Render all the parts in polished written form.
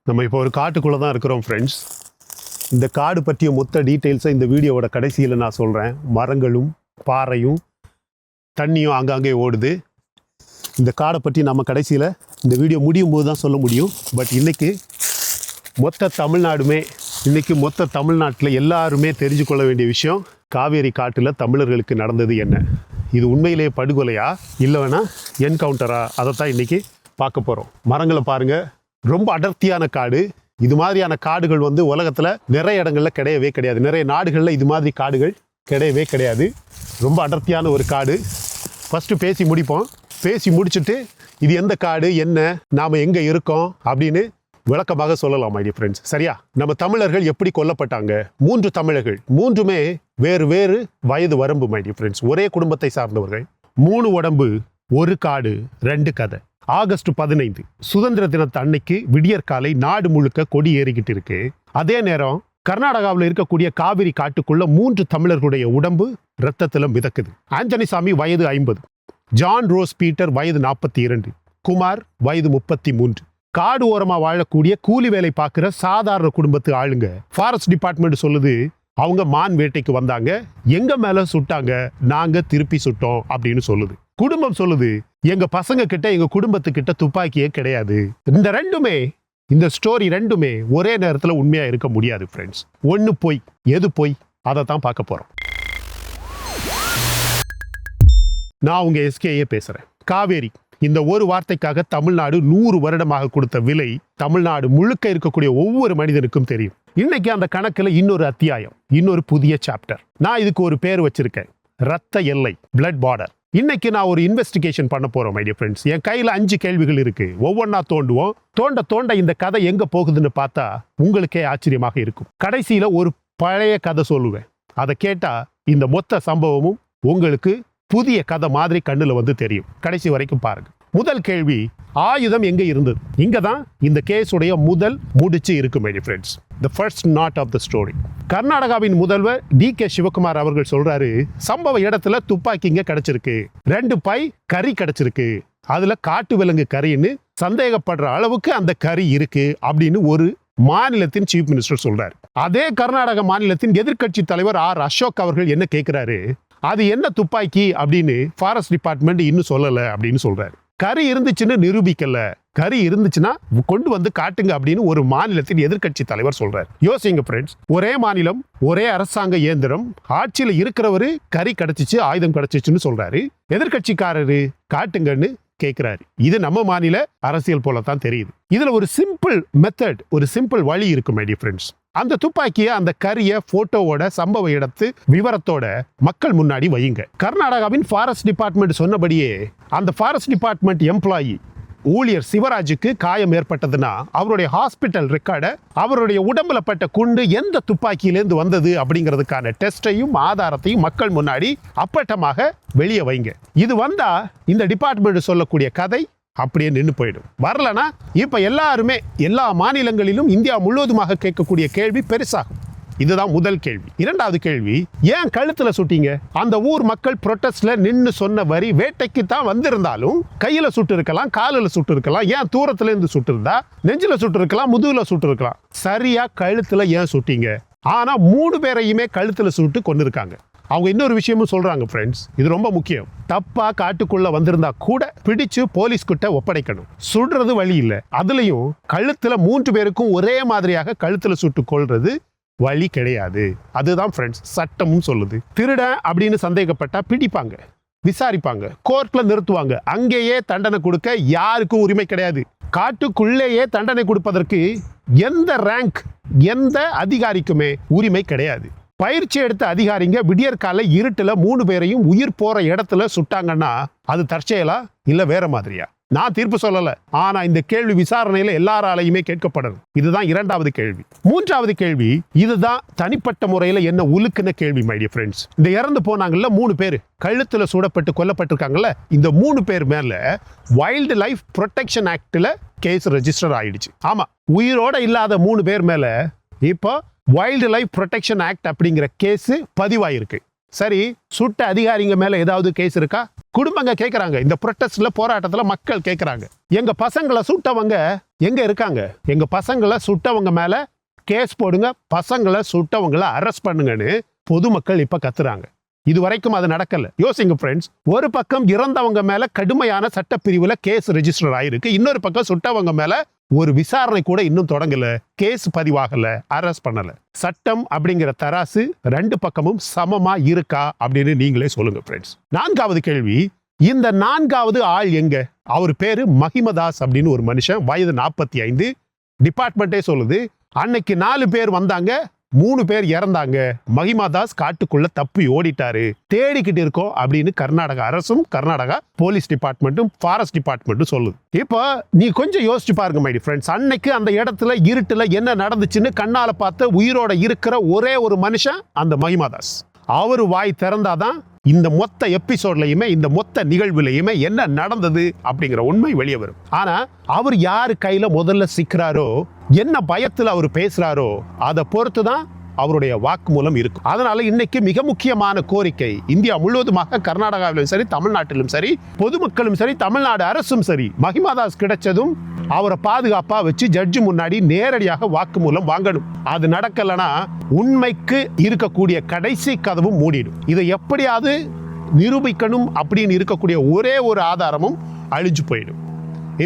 நம்ம இப்போ ஒரு காட்டுக்குள்ளே தான் இருக்கிறோம் ஃப்ரெண்ட்ஸ். இந்த காடு பற்றிய மொத்த டீட்டெயில்ஸை இந்த வீடியோவோட கடைசியில் நான் சொல்கிறேன். மரங்களும் பாறையும் தண்ணியும் ஆங்காங்கே ஓடுது. இந்த காடை பற்றி நம்ம கடைசியில் இந்த வீடியோ முடியும் போது தான் சொல்ல முடியும். பட் இன்றைக்கி மொத்த தமிழ்நாட்டில் எல்லாருமே தெரிஞ்சு கொள்ள வேண்டிய விஷயம், காவேரி காட்டில் தமிழர்களுக்கு நடந்தது என்ன. இது உண்மையிலேயே படுகொலையா இல்லை வேணா என்கவுண்டரா, அதை தான் இன்றைக்கி பார்க்க போகிறோம். மரங்களை பாருங்கள், ரொம்ப அடர்த்தியான காடு. இது மாதிரியான காடுகள் உலகத்தில் நிறைய இடங்கள்ல கிடையவே கிடையாது. நிறைய நாடுகளில் இது மாதிரி காடுகள் கிடையவே கிடையாது. ரொம்ப அடர்த்தியான ஒரு காடு. ஃபஸ்ட்டு பேசி முடிப்போம். பேசி முடிச்சுட்டு இது எந்த காடு, என்ன, நாம் எங்கே இருக்கோம் அப்படின்னு விளக்கமாக சொல்லலாம் மை டியர் ஃப்ரெண்ட்ஸ். சரியா? நம்ம தமிழர்கள் எப்படி கொல்லப்பட்டாங்க? 3 தமிழர்கள், 3மே வேறு வேறு வயது வரம்பு மை டியர் ஃப்ரெண்ட்ஸ். ஒரே குடும்பத்தை சார்ந்தவர்கள். 3 உடம்பு, ஒரு காடு, 2 கதை. ஆகஸ்ட் 15 சுதந்திர தினத்து அன்னைக்கு விடியற்காலை நாடு முழுக்க கொடி ஏறிக்கிட்டு இருக்கு. அதே நேரம் கர்நாடகாவில் இருக்கக்கூடிய காவிரி காட்டுக்குள்ள 3 தமிழர்களுடைய உடம்பு ரத்தத்தில் மிதக்குது. ஆண்டனி சாமி வயது 50, ஜான் ரோஸ் பீட்டர் வயது 42, குமார் வயது 33. காடு ஓரமா வாழக்கூடிய கூலி வேலை பார்க்குற சாதாரண குடும்பத்து ஆளுங்க. ஃபாரஸ்ட் டிபார்ட்மெண்ட் சொல்லுது, அவங்க மான் வேட்டைக்கு வந்தாங்க, எங்க மேல சுட்டாங்க, நாங்க திருப்பி சுட்டோம் அப்படின்னு சொல்லுது. குடும்பம் சொல்லுது, எங்க பசங்க கிட்ட எங்க குடும்பத்துக்கிட்ட துப்பாக்கியே கிடையாது. இந்த ஸ்டோரி ரெண்டுமே ஒரே நேரத்தில் உண்மையா இருக்க முடியாது ஃப்ரெண்ட்ஸ். ஒன்று பொய், எது பொய், அதை தான் பார்க்க போறோம். நான் உங்க எஸ்கேயே பேசுறேன். காவேரி இந்த ஒரு வார்த்தைக்காக தமிழ்நாடு 100 வருடமாக கொடுத்த விலை தமிழ்நாடு முழுக்க இருக்கக்கூடிய ஒவ்வொரு மனிதனுக்கும் தெரியும். இன்னைக்கு அந்த கணக்குல இன்னொரு அத்தியாயம், இன்னொரு புதிய சாப்டர். நான் இதுக்கு ஒரு பேர் வச்சிருக்கேன், ரத்த எல்லை, பிளட் பார்டர். இன்னைக்கு நான் ஒரு இன்வெஸ்டிகேஷன் பண்ண போறோம் மை டியர் ஃப்ரெண்ட்ஸ். என் கையில 5 கேள்விகள் இருக்கு. ஒவ்வொன்றா தோண்டுவோம். தோண்ட இந்த கதை எங்க போகுதுன்னு பார்த்தா உங்களுக்கே ஆச்சரியமாக இருக்கும். கடைசியில ஒரு பழைய கதை சொல்லுவேன். அதை கேட்டா இந்த மொத்த சம்பவமும் உங்களுக்கு புதிய கதை மாதிரி கண்ணுல தெரியும். கடைசி வரைக்கும் பாருங்க. முதல் கேள்வி, ஆயுதம் எங்க இருந்தது? இங்க தான் இந்த கேஸுடைய முதல் முடிச்சு இருக்கு my dear friends. The first knot of the story. கர்நாடகாவின் முதல்வர் DK சிவகுமார் அவர்கள் சொல்றாரு, சம்பவ இடத்துல துப்பாக்கி இங்க கிடைச்சிருக்கு, 2 பை கறி கிடைச்சிருக்கு, அதுல காட்டு விலங்கு கறின்னு சந்தேகப்படுற அளவுக்கு அந்த கறி இருக்கு அப்படின்னு ஒரு மாநிலத்தின் சீஃப் மினிஸ்டர் சொல்றாரு. அதே கர்நாடக மாநிலத்தின் எதிர்க்கட்சி தலைவர் R. அசோக் அவர்கள் என்ன கேட்கிறாரு, அது என்ன துப்பாக்கி அப்படின்னு ஃபாரஸ்ட் டிபார்ட்மெண்ட் இன்னும் சொல்லல அப்படின்னு சொல்றாரு. கறி இருந்துச்சுன்னு நிரூபிக்கல, கறி இருந்துச்சுன்னா கொண்டு காட்டுங்க அப்படின்னு ஒரு மாநிலத்தின் எதிர்க்கட்சி தலைவர் சொல்றாரு. யோசிங்க ஃப்ரெண்ட்ஸ், ஒரே மாநிலம், ஒரே அரசாங்க இயந்திரம், ஆட்சியில இருக்கிறவரு கறி கிடைச்சிச்சு, ஆயுதம் கிடைச்சிச்சுன்னு சொல்றாரு, எதிர்க்கட்சிக்காரரு காட்டுங்கன்னு கேட்கிறாரு. இது நம்ம மாநில அரசியல் போலத்தான் தெரியுது. இதுல ஒரு சிம்பிள் மெத்தட், ஒரு சிம்பிள் வழி இருக்கு மை டியர் ஃப்ரெண்ட்ஸ். அந்த துப்பாக்கிய, அந்த கரிய போட்டோவோட, சம்பவ இடத்து விவரத்தோட மக்கள் முன்னாடி வையுங்க. கர்நாடகாவின் ஃபாரஸ்ட் டிபார்ட்மெண்ட் சொன்னபடியே அந்த ஃபாரஸ்ட் டிபார்ட்மெண்ட் எம்ப்ளாயி ஊழியர் சிவராஜுக்கு காயம் ஏற்பட்டதுன்னா அவருடைய ஹாஸ்பிட்டல் ரெக்கார்டை, அவருடைய உடம்புல பட்ட குண்டு எந்த துப்பாக்கியிலேருந்து வந்தது அப்படிங்கிறதுக்கான டெஸ்டையும் ஆதாரத்தையும் மக்கள் முன்னாடி அப்பட்டமாக வெளியே வைங்க. இது வந்தா இந்த டிபார்ட்மெண்ட் சொல்லக்கூடிய கதை அப்படியே நின்று போயிடும். வரலனா இப்ப எல்லாருமே எல்லா மாநிலங்களிலும் இந்தியா முழுவதுமாக கேட்கக்கூடிய கேள்வி பெருசாகும். இதுதான் முதல் கேள்வி. இரண்டாவது கேள்வி, ஏன் கழுத்துல சுட்டீங்க? அந்த ஊர் மக்கள் புரொட்டஸ்ட்ல நின்னு சொன்ன வரி, வேட்டைக்கு தான் வந்திருந்தாலும் கையில சுட்டு இருக்கலாம், காலில் சுட்டு இருக்கலாம், ஏன் தூரத்துல இருந்து சுட்டு இருந்தா நெஞ்சில சுட்டு இருக்கலாம், முதுகுல சுட்டு இருக்கலாம், சரியா கழுத்துல ஏன் சுட்டீங்க? ஆனா 3 பேரையுமே கழுத்துல சுட்டு கொண்டிருக்காங்க. அவங்க இன்னொரு விஷயமும் சொல்றாங்க ஃப்ரெண்ட்ஸ், இது ரொம்ப முக்கியம். தப்பா காட்டுக்குள்ள வந்திருந்தா கூட பிடிச்சு போலீஸ் கிட்ட ஒப்படைக்கணும். சுடுறது வழி இல்லை. அதுலயும் கழுத்துல 3 பேருக்கும் ஒரே மாதிரியாக கழுத்துல சுட்டு கொள்றது வழி கிடையாது. அதுதான் ஃப்ரெண்ட்ஸ் சட்டமும் சொல்லுது. திருடன் அப்படின்னு சந்தேகப்பட்டா பிடிப்பாங்க, விசாரிப்பாங்க, கோர்ட்ல நிறுத்துவாங்க. அங்கேயே தண்டனை கொடுக்க யாருக்கும் உரிமை கிடையாது. காட்டுக்குள்ளேயே தண்டனை கொடுப்பதற்கு எந்த ரேங்க், எந்த அதிகாரிக்குமே உரிமை கிடையாது. பயிற்சி எடுத்த அதிகாரிங்க விடியற்கால இருட்டுல 3 பேரையும் உயிர் போற இடத்துல சுட்டாங்கன்னா அது தற்செயலா இல்ல வேற மாதிரியா? நான் தீர்ப்பு சொல்லல, ஆனா இந்த கேள்வி விசாரணையில எல்லாராலையுமே கேட்கப்படணும். இதுதான் இரண்டாவது கேள்வி. மூன்றாவது கேள்வி, இதுதான் தனிப்பட்ட முறையில என்ன உலுக்குன கேள்வி மை டியர் ஃப்ரெண்ட்ஸ். இந்த இறந்து போனாங்கல்ல 3 பேர், கழுத்துல சூடப்பட்டு கொல்லப்பட்டிருக்காங்கல்ல, இந்த 3 பேர் மேல வைல்டு லைஃப் ப்ரொடெக்ஷன் ஆக்ட்ல கேஸ் ரெஜிஸ்டர் ஆயிடுச்சு. ஆமா, உயிரோட இல்லாத 3 பேர் மேல இப்போ வைல்டு லைஃப் ப்ரொடெக்ஷன் ஆக்ட் அப்படிங்கிற கேஸ் பதிவாயிருக்கு. சரி, சுட்ட அதிகாரிங்க மேல ஏதாவது கேஸ் இருக்கா? குடும்பங்க கேட்கறாங்க. இந்த புரொட்டஸ்ட்ல போராட்டத்துல மக்கள் கேட்கறாங்க, எங்க பசங்களை சுட்டவங்க எங்க இருக்காங்க? எங்க பசங்களை சுட்டவங்க மேல கேஸ் போடுங்க, பசங்களை சுட்டவங்களை அரெஸ்ட் பண்ணுங்கன்னு பொதுமக்கள் இப்ப கத்துறாங்க. இது வரைக்கும் அது நடக்கல. யோசிங்க ஃப்ரெண்ட்ஸ், ஒரு பக்கம் இறந்தவங்க மேல கடுமையான சட்டப்பிரிவுல கேஸ் ரெஜிஸ்டர் ஆயிருக்கு, இன்னொரு பக்கம் சுட்டவங்க மேல ஒரு விசாரணை கூட இன்னும் தொடங்கல, கேஸ் பதிவாகல, அரெஸ்ட் பண்ணல. சட்டம் அப்படிங்கிற தராசு ரெண்டு பக்கமும் சமமா இருக்கா அப்படின்னு நீங்களே சொல்லுங்க ஃப்ரெண்ட்ஸ். நான்காவது கேள்வி, இந்த நான்காவது ஆள் எங்க? அவர் பேரு மஹிமதாஸ் அப்படின்னு ஒரு மனுஷன், வயது 45. டிபார்ட்மெண்ட்டே சொல்லுது அன்னைக்கு 4 பேர் வந்தாங்க, 3 பேர் இறந்தாங்க. மஹிமதாஸ் காட்டுக்குள்ள தப்பி ஓடிட்டாரு, தேடிக்கிட்டு இருக்கோம் அப்படின்னு கர்நாடக அரசும் கர்நாடகா போலீஸ் டிபார்ட்மெண்ட்டும் ஃபாரஸ்ட் டிபார்ட்மெண்ட்டும் சொல்லுது. இப்போ நீ கொஞ்சம் யோசிச்சு பாருங்க மை ஃப்ரெண்ட்ஸ், அன்னைக்கு அந்த இடத்துல இருட்டுல என்ன நடந்துச்சுன்னு கண்ணால பார்த்த உயிரோட இருக்கிற ஒரே ஒரு மனுஷன் அந்த மஹிமதாஸ். அவர் வாய் திறந்தாதான் இந்த மொத்த எபிசோட்லயுமே இந்த மொத்த நிகழ்வுலையுமே என்ன நடந்தது அப்படிங்கிற உண்மை வெளியே வரும். ஆனா அவர் யாரு கையில முதல்ல சிக்கிறாரோ, என்ன பயத்துல அவர் பேசுறாரோ, அதை பொறுத்துதான் அவருடைய வாக்குமூலம் இருக்கும். அதனால இன்னைக்கு மிக முக்கியமான கோரிக்கை, இந்தியா முழுவதுமாக கர்நாடகாவிலும் சரி தமிழ்நாட்டிலும் சரி பொதுமக்களும் சரி தமிழ்நாடு அரசும் சரி, மஹிமதாஸ் கிடைச்சதும் அவரை பாதுகாப்பா வச்சு ஜட்ஜு முன்னாடி நேரடியாக வாக்குமூலம் வாங்கணும். அது நடக்கலனா உண்மைக்கு இருக்கக்கூடிய கடைசி கதவும் மூடிடும். இதை எப்படியாவது நிரூபிக்கணும் அப்படின்னு இருக்கக்கூடிய ஒரே ஒரு ஆதாரமும் அழிஞ்சு போயிடும்.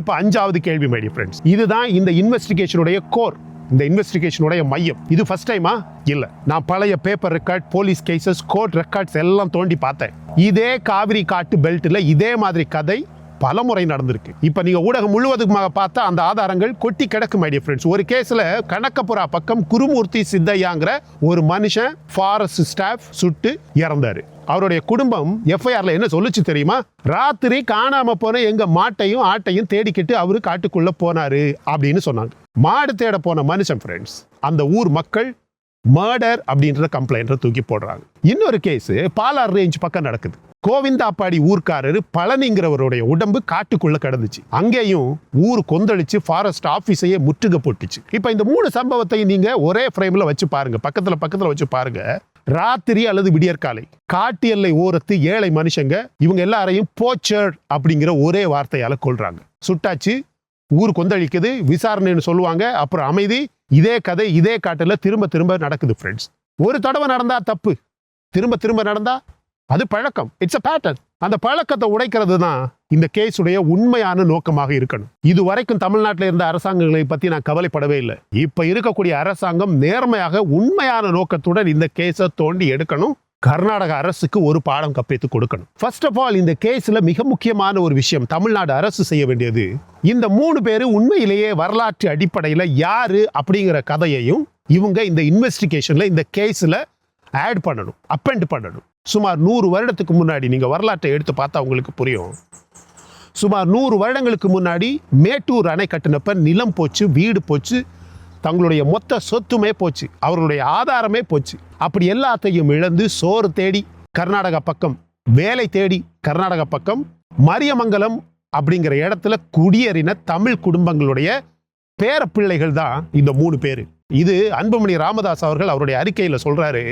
இப்ப 5வது கேள்வி மை டியர் ஃப்ரெண்ட்ஸ், இதுதான் இந்த இன்வெஸ்டிகேஷனுடைய கோர், இந்த இன்வெஸ்டிகேஷனுடைய மையம். இது ஃபர்ஸ்ட் டைமா? இல்ல, நான் பழைய paper record, police cases, court records எல்லாம் தோண்டி பார்த்தேன். இதே காவிரி காட்டு பெல்ட்ல இதே மாதிரி கதை பலமுறை நடந்திருக்கு. இப்ப நீங்க ஊடகம் முழுவதுமாக பார்த்தா அந்த ஆதாரங்கள் கொட்டி கிடக்கு மை டியர் ஃப்ரெண்ட்ஸ். ஒரு கேஸ்ல கனகபுரா பக்கம் குருமூர்த்தி சித்தையாங்கிற ஒரு மனுஷன் ஃபாரஸ்ட் ஸ்டாஃப் சுட்டு இறந்தாரு. அவருடைய குடும்பம் எஃப்ஐஆர்ல என்ன சொல்லுச்சு தெரியுமா? ராத்திரி காணாம போன எங்க மாட்டையும் ஆட்டையும் தேடிக்கிட்டு அவரு காட்டுக்குள்ள போனாரு அப்படின்னு சொன்னாங்க. மாடு தேட போன மனுஷன் ஃப்ரெண்ட்ஸ், அந்த ஊர் மக்கள் மர்டர் அப்படின்ற கம்ப்ளைண்ட்டை தூக்கி போடுறாங்க. இன்னொரு கேஸ் பாலார் ரேஞ்ச் பக்கம் நடக்குது. கோவிந்தாப்பாடி ஊர்க்காரர் பழனிங்கிறவருடைய உடம்பு காட்டுக்குள்ள கிடந்துச்சு. அங்கேயும் ஊர் கொந்தளிச்சு ஃபாரஸ்ட் ஆபீஸையே முற்றுகை போட்டுச்சு. இப்ப இந்த 3 சம்பவத்தையும் நீங்க ஒரே ஃப்ரேம்ல வச்சு பாருங்க, பக்கத்துல வச்சு பாருங்க. ராத்திரி அல்லது விடியற்காலை காட்டு எல்லை ஓரத்து ஏழை மனுஷங்க இவங்க எல்லாரையும் போச்சர் அப்படிங்கிற ஒரே வார்த்தையால கொல்றாங்க. சுட்டாச்சு, ஊர் கொந்தளிக்குது, விசாரணைன்னு சொல்லுவாங்க, அப்புறம் அமைதி. இதே கதை இதே காட்டுல திரும்ப திரும்ப நடக்குது ஃப்ரெண்ட்ஸ். ஒரு தடவை நடந்தா தப்பு, திரும்ப திரும்ப நடந்தா அது பழக்கம். It's a pattern. அந்த பழக்கத்தை உடைக்கிறது தான் இந்த கேஸுடைய உண்மையான நோக்கமாக இருக்கணும். இது வரைக்கும் தமிழ்நாட்டில் இருந்த அரசாங்கங்களை பத்தி நான் கவலைப்படவே இல்லை. இப்ப இருக்கக்கூடிய அரசாங்கம் நேர்மையாக உண்மையான நோக்கத்துடன் இந்த கேஸை தோண்டி எடுக்கணும். கர்நாடக அரசுக்கு ஒரு பாடம் கற்பித்து கொடுக்கணும். ஃபர்ஸ்ட் ஆஃப் ஆல், இந்த கேஸ்ல மிக முக்கியமான ஒரு விஷயம் தமிழ்நாடு அரசு செய்ய வேண்டியது, இந்த 3 பேரு உண்மையிலேயே வரலாற்று அடிப்படையில் யாரு அப்படிங்கிற கதையையும் இவங்க இந்த இன்வெஸ்டிகேஷன்ல இந்த கேஸ்ல ஆட் பண்ணணும், அப்பெண்ட் பண்ணணும். சுமார் 100 வருடத்துக்கு முன்னாடி நீங்க வரலாற்றை எடுத்து பார்த்தா உங்களுக்கு புரியும். சுமார் 100 வருடங்களுக்கு முன்னாடி மேட்டூர் அணை கட்டினப்ப நிலம் போச்சு, வீடு போச்சு, தங்களுடைய மொத்த சொத்துமே போச்சு, அவர்களுடைய ஆதாரமே போச்சு. அப்படி எல்லாத்தையும் இழந்து சோறு தேடி கர்நாடகா பக்கம், வேலை தேடி கர்நாடகா பக்கம் மரியமங்கலம் அப்படிங்கிற இடத்துல குடியேறின தமிழ் குடும்பங்களுடைய பேர பிள்ளைகள் தான் இந்த 3 பேரு. இது அன்புமணி ராமதாஸ் அவர்கள் அவருடைய அறிக்கையில சொல்றாரு,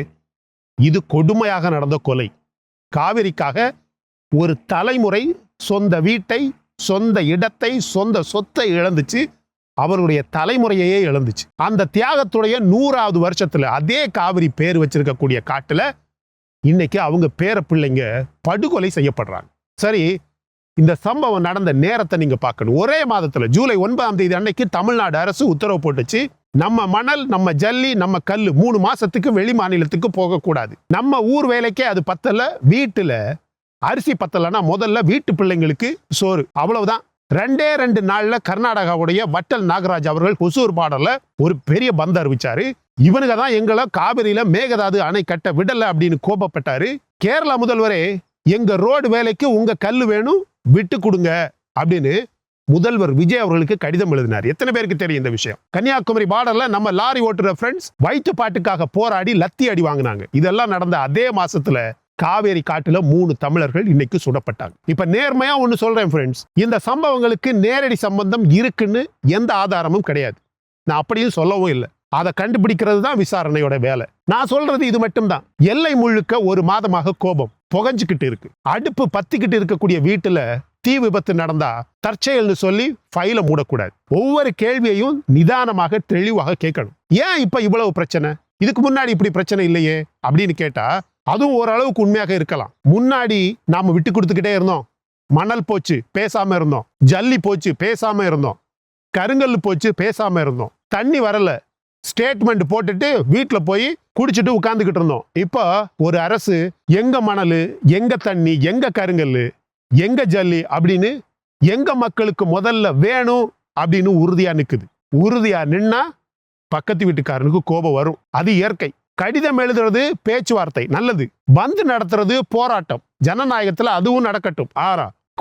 இது கொடுமையாக நடந்த கொலை. காவிரிக்காக ஒரு தலைமுறை சொந்த வீட்டை, சொந்த இடத்தை, சொந்த சொத்தை இழந்துச்சு, அவருடைய தலைமுறையே இழந்துச்சு. அந்த தியாகத்துடைய 100வது வருஷத்துல அதே காவிரி பேர் வச்சிருக்கக்கூடிய காட்டுல இன்னைக்கு அவங்க பேர பிள்ளைங்க படுகொலை செய்யப்படுறாங்க. சரி, இந்த சம்பவம் நடந்த நேரத்தை நீங்க பார்க்கணும். ஒரே மாதத்துல ஜூலை 9ஆம் தேதி அன்னைக்கு தமிழ்நாடு அரசு உத்தரவு போட்டுச்சு, நம்ம மணல், நம்ம ஜல்லி, நம்ம கல்லு 3 மாசத்துக்கு வெளி மாநிலத்துக்கு போகக்கூடாது. நம்ம ஊர் வேலைக்கே அது பத்தல, வீட்டுல அரிசி பத்தலன்னா முதல்ல வீட்டு பிள்ளைங்களுக்கு சோறு, அவ்வளவுதான். 2 நாள்ல கர்நாடகாவுடைய வட்டல் நாகராஜ் அவர்கள் ஹொசூர் பார்டர்ல ஒரு பெரிய பந்த் அறிவிச்சாரு. இவனுங்க தான் எங்களை காவிரியில மேகதாது அணை கட்ட விடல அப்படின்னு கோபப்பட்டாரு. கேரளா முதல்வரே, எங்க ரோடு வேலைக்கு உங்க கல்லு வேணும், விட்டு கொடுங்க அப்படின்னு முதல்வர் விஜய் அவர்களுக்கு கடிதம் எழுதினார். எத்தனை பேருக்கு தெரியும் இந்த விஷயம்? கன்னியாகுமரி பார்டர்ல நம்ம லாரி ஓட்டுற ஃப்ரெண்ட்ஸ் வயிற்று பாட்டுக்காக போராடி லத்தி அடி வாங்கினாங்க. இதெல்லாம் நடந்த அதே மாசத்துல காவேரி காட்டுல 3 தமிழர்கள் இன்னைக்கு சுடப்பட்டாங்க. இப்ப நேர்மையா ஒண்ணு சொல்றேன் ஃப்ரெண்ட்ஸ், இந்த சம்பவங்களுக்கு நேரடி சம்பந்தம் இருக்குன்னு எந்த ஆதாரமும் கிடையாது. நான் அப்படியும் சொல்லவும் இல்லை. அதை கண்டுபிடிக்கிறது தான் விசாரணையோட வேலை. நான் சொல்றது இது மட்டும்தான். எல்லை முழுக்க ஒரு மாதமாக கோபம். புகஞ்சுக்கிட்டு இருக்கு. அடுப்பு பத்திக்கிட்டு இருக்கக்கூடிய வீட்டுல தீ விபத்து நடந்தா தற்செயல்னு சொல்லி ஃபைலை மூடக்கூடாது. ஒவ்வொரு கேள்வியையும் நிதானமாக தெளிவாக கேட்கணும். ஏன் இப்ப இவ்வளவு பிரச்சனை, இதுக்கு முன்னாடி இப்படி பிரச்சனை இல்லையே அப்படின்னு கேட்டா அதுவும் ஓரளவுக்கு உண்மையாக இருக்கலாம். முன்னாடி நாம விட்டு கொடுத்துக்கிட்டே இருந்தோம். மணல் போச்சு பேசாம இருந்தோம், ஜல்லி போச்சு பேசாம இருந்தோம், கருங்கல் போச்சு பேசாம இருந்தோம், தண்ணி வரல ஸ்டேட்மெண்ட் போட்டுட்டு வீட்டுல போய் குடிச்சிட்டு உட்கார்ந்துகிட்டு இருந்தோம். இப்போ ஒரு அரசு எங்க மணல், எங்க தண்ணி, எங்க கருங்கல், எங்க ஜல்லி அப்படின்னு எங்க மக்களுக்கு முதல்ல வேணும் அப்படின்னு உறுதியா நிக்குது. உறுதியா நின்னா பக்கத்து வீட்டுக்காரனுக்கு கோபம் வரும், அது இயற்கை. கடிதம் எழுதுறது பேச்சுவார்த்தை நல்லது, பந்து நடத்துறது போராட்டம், ஜனநாயகத்துல அதுவும் நடக்கட்டும்.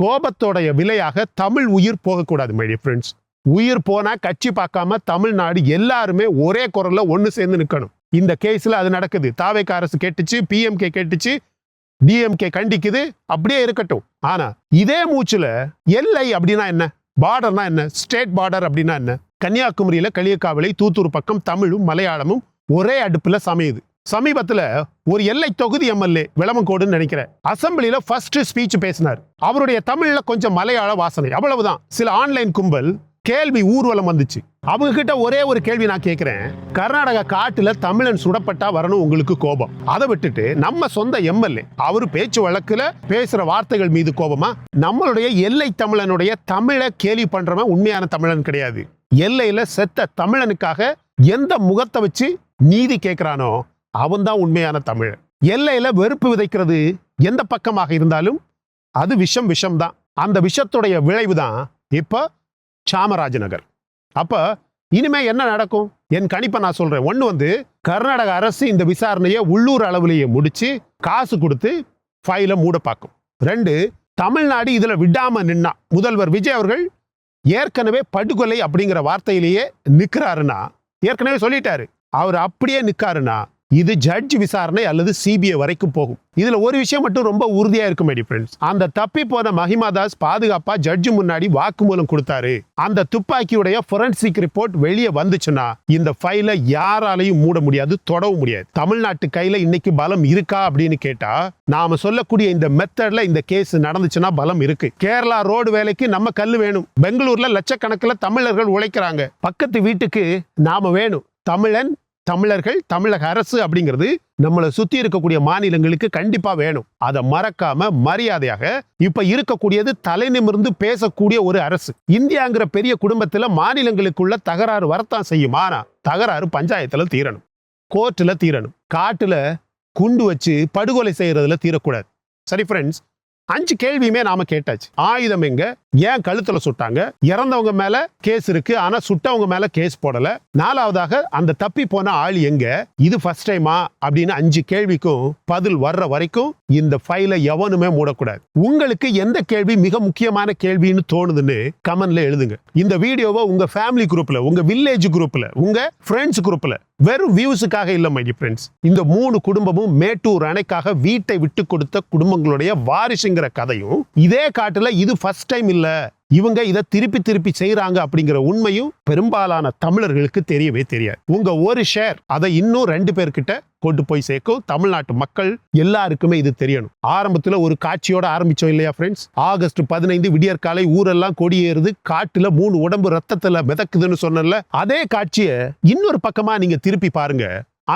கோபத்தோடைய விலையாக தமிழ் உயிர் போகக்கூடாது மை டியர் ஃப்ரெண்ட்ஸ். உயிர் போனா கட்சி பார்க்காம தமிழ்நாடு எல்லாருமே ஒரே குரல்ல ஒண்ணு சேர்ந்து நிக்கணும். இந்த கேஸ்ல அது நடக்குது. தாவேக அரசு கேட்டுச்சு, பிஎம்கே கேட்டுச்சு, டிஎம்கே கண்டிக்குது, அப்படியே இருக்கட்டும். ஆனா இதே மூச்சுல எல்லை அப்படின்னா என்ன, பார்டர்னா என்ன, ஸ்டேட் பார்டர் அப்படின்னா என்ன? கன்னியாகுமரியில களியக்காவிளை தூத்தூர் பக்கம் தமிழும் மலையாளமும் ஒரே அடுப்புல சமையுது. சமீபத்துல ஒரு எல்லை தொகுதி எம்எல்ஏ விளமங்கோடுன்னு நினைக்கிறேன், அசம்பிளில ஃபர்ஸ்ட் ஸ்பீச் பேசினார். அவருடைய தமிழ்ல கொஞ்சம் மலையாள வாசனை, அவ்வளவுதான். சில ஆன்லைன் கும்பல் கேள்வி ஊர்வலம் வந்துச்சு. அவங்க கிட்ட ஒரே ஒரு கேள்வி நான் கேட்கிறேன், கர்நாடகா காட்டுல தமிழன் சுடப்பட்டா வரணும் உங்களுக்கு கோபம், அதை விட்டுட்டு நம்ம சொந்த எம்எல்ஏ அவரு பேச்சு வழக்குல பேசுற வார்த்தைகள் மீது கோபமா? நம்மளுடைய எல்லை தமிழனுடைய தமிழை கேலி பண்றவன் உண்மையான தமிழன் கிடையாது. எல்லையில செத்த தமிழனுக்காக எந்த முகத்தை வச்சு நீதி கேட்கிறானோ அவன் தான் உண்மையான தமிழ். எல்லையில வெறுப்பு விதைக்கிறது எந்த பக்கமாக இருந்தாலும் அது விஷம் தான். அந்த விஷத்துடைய விளைவு தான் இப்ப சாமராஜநகர். அப்ப இனிமே என்ன நடக்கும்? என் கணிப்பை நான் சொல்றேன். ஒண்ணு கர்நாடக அரசு இந்த விசாரணையை உள்ளூர் அளவிலேயே முடிச்சு காசு கொடுத்து ஃபைல மூட பார்க்கும். 2, தமிழ்நாடு இதுல விடாம நின்னா, முதல்வர் விஜய் அவர்கள் ஏற்கனவே படுகொலை அப்படிங்கிற வார்த்தையிலேயே நிக்கிறாருன்னா, ஏற்கனவே சொல்லிட்டாரு, அவர் அப்படியே நிக்காருன்னா இது ஜட்ஜ் விசாரணை அல்லது சிபிஐ வரைக்கும் போகும். இதுல ஒரு விஷயம் மட்டும் ரொம்ப உறுதியா இருக்கும் மை ஃப்ரெண்ட்ஸ், அந்த தப்பி போன மஹிமா தாஸ் பாதுகாப்பா ஜட்ஜு முன்னாடி வாக்குமூலம் கொடுத்தாரு. அந்த துப்பாக்கியுடைய ஃபோரன்சிக் ரிப்போர்ட் வெளியே வந்துச்சுன்னா இந்த ஃபைலை யாராலையும் மூட முடியாது, தொடவும் முடியாது. தமிழ்நாட்டு கையில இன்னைக்கு பலம் இருக்கா அப்படின்னு கேட்டா நாம சொல்லக்கூடிய இந்த மெத்தட்ல இந்த கேஸ் நடந்துச்சுன்னா பலம் இருக்கு. கேரளா ரோடு வேலைக்கு நம்ம கல்லு வேணும், பெங்களூர்ல லட்சக்கணக்கில் தமிழர்கள் உழைக்கிறாங்க, பக்கத்து வீட்டுக்கு நாம வேணும். தமிழர்கள், தமிழக அரசு அப்படிங்கிறது நம்மளை சுத்தி இருக்கக்கூடிய மாநிலங்களுக்கு கண்டிப்பா வேணும். அதை மறக்காம மரியாதையாக இப்ப இருக்கக்கூடியது தலை நிமிர்ந்து பேசக்கூடிய ஒரு அரசு. இந்தியாங்கிற பெரிய குடும்பத்துல மாநிலங்களுக்குள்ள தகராறு வரத்தான் செய்யும். ஆனா தகராறு பஞ்சாயத்துல தீரணும், கோர்ட்டுல தீரணும். காட்டுல குண்டு வச்சு படுகொலை செய்யறதுல தீரக்கூடாது. சரி ஃப்ரெண்ட்ஸ், 5 கேள்வியுமே நாம கேட்டாச்சு. ஆயுதம் எங்க, ஏன் கழுத்துல சுட்டாங்க, இறந்தவங்க மேல கேஸ் இருக்கு ஆனா சுட்டவங்க மேல கேஸ் போடல, 4வதாக அந்த தப்பி போன ஆள் எங்க, இது ஃபர்ஸ்ட் டைமா அப்படின்னு 5 கேள்விக்கும் பதில் வர்ற வரைக்கும் இந்த ஃபைலை எவனுமே மூடக்கூடாது. உங்களுக்கு எந்த கேள்வி மிக முக்கியமான கேள்வின்னு தோணுதுன்னு கமெண்ட்ல எழுதுங்க. இந்த வீடியோவை உங்க ஃபேமிலி குரூப்ல, உங்க வில்லேஜ் குரூப்ல, உங்க ஃப்ரெண்ட்ஸ் குரூப்ல, வெறும் வியூஸுக்காக இல்ல மை ஃப்ரெண்ட்ஸ், இந்த 3 குடும்பமும் மேட்டூர் அணைக்காக வீட்டை விட்டு கொடுத்த குடும்பங்களுடைய வாரிசுங்கிற கதையும் இதே காட்டுல இது ஃபர்ஸ்ட் டைம் இல்ல, இவங்க இதை திருப்பி செய்யறாங்க அப்படிங்கிற உண்மையும் பெரும்பாலான தமிழர்களுக்கு தெரியவே தெரியாது. உங்க ஒரு ஷேர் அதை இன்னும் 2 பேர்கிட்ட கொண்டு போய் சேர்க்கும். தமிழ்நாட்டு மக்கள் எல்லாருக்குமே இது தெரியணும். ஆரம்பத்துல ஒரு காட்சியோட ஆரம்பிச்சோம் இல்லையா ஃப்ரெண்ட்ஸ்? ஆகஸ்ட் 15 விடியற்காலை ஊரெல்லாம் கொடியேறுது, காட்டுல 3 உடம்பு ரத்தத்துல மிதக்குதுன்னு சொன்னல, அதே காட்சியை இன்னொரு பக்கமா நீங்க திருப்பி பாருங்க.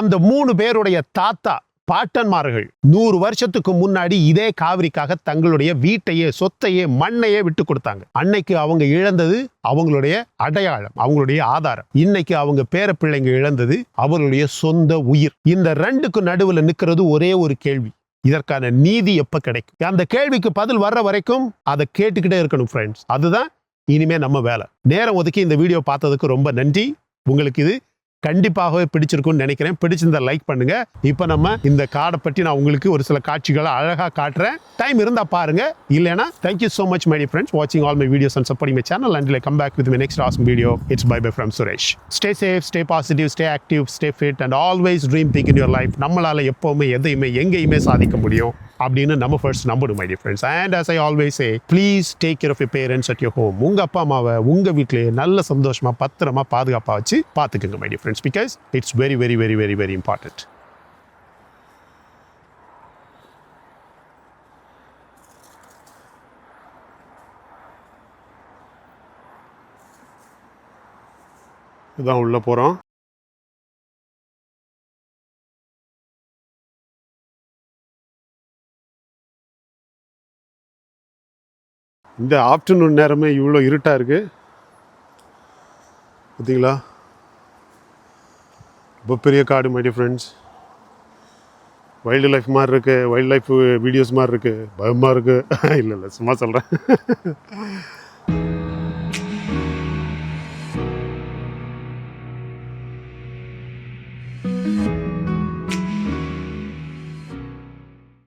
அந்த 3 பேருடைய தாத்தா பாட்டன்மார்கள் 100 வருஷத்துக்கு முன்னாடி இதே காவிரிக்காக தங்களுடைய வீட்டையே, சொத்தையே, மண்ணையே விட்டு கொடுத்தாங்க. அன்னைக்கு அவங்க இழந்தது அவங்களுடைய அடையாளம், அவங்களுடைய ஆதாரம். இன்னைக்கு அவங்க பேர பிள்ளைங்க இழந்தது அவர்களுடைய சொந்த உயிர். இந்த 2க்கு நடுவுல நிக்கிறது ஒரே ஒரு கேள்வி, இதற்கான நீதி எப்ப கிடைக்கும்? அந்த கேள்விக்கு பதில் வர்ற வரைக்கும் அதை கேட்டுக்கிட்டே இருக்கணும் ஃப்ரெண்ட்ஸ். அதுதான் இனிமே நம்ம வேலை. நேரம் ஒதுக்கி இந்த வீடியோ பார்த்ததுக்கு ரொம்ப நன்றி. உங்களுக்கு இது கண்டிப்பாகவே பிடிச்சிருக்கும்னு நினைக்கிறேன். பிடிச்சிருந்தா லைக் பண்ணுங்க. இப்போ நம்ம இந்த காடை பற்றி நான் உங்களுக்கு ஒரு சில காட்சிகளை அழகா காட்டுறேன். டைம் இருந்தா பாருங்க, இல்லைனா thank you so much my dear friends watching all my videos and supporting my channel. Until I come back with my next awesome video, it's bye bye from Suresh. Stay safe, stay positive, stay active, stay fit and always dream big in your life. நம்மளால எப்பவுமே எதையுமே எங்கேயுமே சாதிக்க முடியும் அப்படின்னு நம்ம first நம்பணும் my dear friends. And as I always say, please take care of your parents at your home. உங்க அப்பா அம்மாவை உங்க வீட்டிலேயே நல்ல சந்தோஷமா பத்திரமா பாதுகாப்பா வச்சு பார்த்துக்கங்க my dear friends, because it's very, very, very, very, very important. இதான் உள்ளே போகிறோம். இந்த ஆஃப்டர்நூன் நேரமே இவ்வளோ இருட்டாக இருக்குது பார்த்தீங்களா? ரொம்ப பெரிய காடு my dear friends. Wild life மாதிரி இருக்குது, வைல்டு லைஃப் வீடியோஸ் மாதிரி இருக்குது, பயமாக இருக்குது. இல்லை சும்மா சொல்கிறேன்.